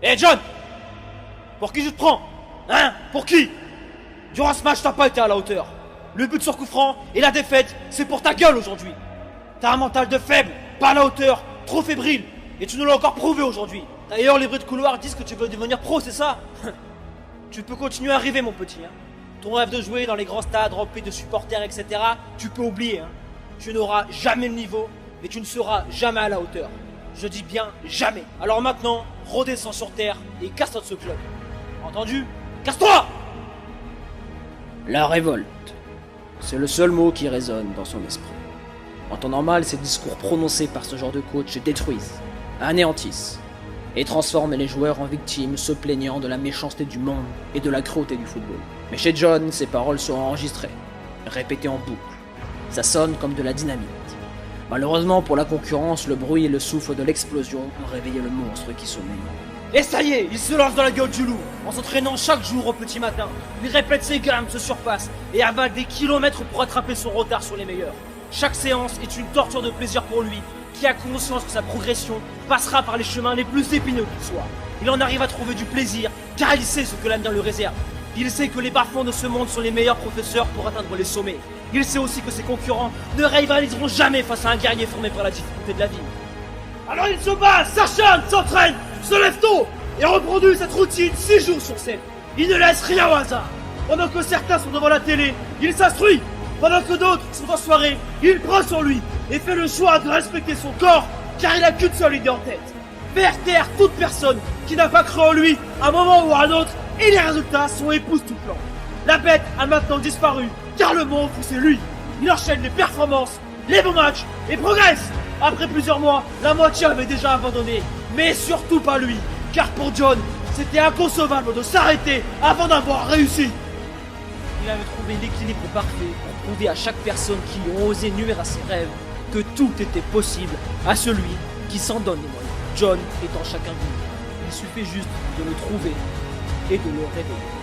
Eh John! Pour qui je te prends? Hein? Pour qui? Durant ce match, t'as pas été à la hauteur. Le but sur coup franc et la défaite, c'est pour ta gueule aujourd'hui. T'as un mental de faible, pas à la hauteur, trop fébrile. Et tu nous l'as encore prouvé aujourd'hui. D'ailleurs, les bruits de couloir disent que tu veux devenir pro, c'est ça? Tu peux continuer à rêver, mon petit. Hein. Ton rêve de jouer dans les grands stades remplis de supporters, etc., tu peux oublier. Hein. Tu n'auras jamais le niveau, mais tu ne seras jamais à la hauteur. Je dis bien jamais. Alors maintenant, redescends sur terre et casse-toi de ce club. Entendu? Casse-toi! La révolte. C'est le seul mot qui résonne dans son esprit. En temps normal, ces discours prononcés par ce genre de coach détruisent, anéantissent, et transforment les joueurs en victimes se plaignant de la méchanceté du monde et de la cruauté du football. Mais chez John, ces paroles sont enregistrées, répétées en boucle. Ça sonne comme de la dynamite. Malheureusement pour la concurrence, le bruit et le souffle de l'explosion ont réveillé le monstre qui sommeille. Et ça y est, il se lance dans la gueule du loup, en s'entraînant chaque jour au petit matin. Il répète ses gammes, se surpasse, et avale des kilomètres pour rattraper son retard sur les meilleurs. Chaque séance est une torture de plaisir pour lui, qui a conscience que sa progression passera par les chemins les plus épineux qu'ils soient. Il en arrive à trouver du plaisir, car il sait ce que l'avenir lui réserve. Il sait que les bas-fonds de ce monde sont les meilleurs professeurs pour atteindre les sommets. Il sait aussi que ses concurrents ne rivaliseront jamais face à un guerrier formé par la difficulté de la vie. Alors il se bat, s'acharne, s'entraîne, se lève tôt et reproduit cette routine 6 jours sur 7. Il ne laisse rien au hasard. Pendant que certains sont devant la télé, il s'instruit. Pendant que d'autres sont en soirée, il prend sur lui et fait le choix de respecter son corps car il n'a qu'une seule idée en tête. Faire taire toute personne qui n'a pas cru en lui à un moment ou à un autre et les résultats sont époustouflants. La bête a maintenant disparu car le monstre c'est lui. Il enchaîne les performances, les bons matchs et progresse. Après plusieurs mois, la moitié avait déjà abandonné. Mais surtout pas lui, car pour John, c'était inconcevable de s'arrêter avant d'avoir réussi. Il avait trouvé l'équilibre parfait pour prouver à chaque personne qui ont osé nuire à ses rêves que tout était possible à celui qui s'en donne les moyens. John étant chacun de nous. Il suffit juste de le trouver et de le réveiller.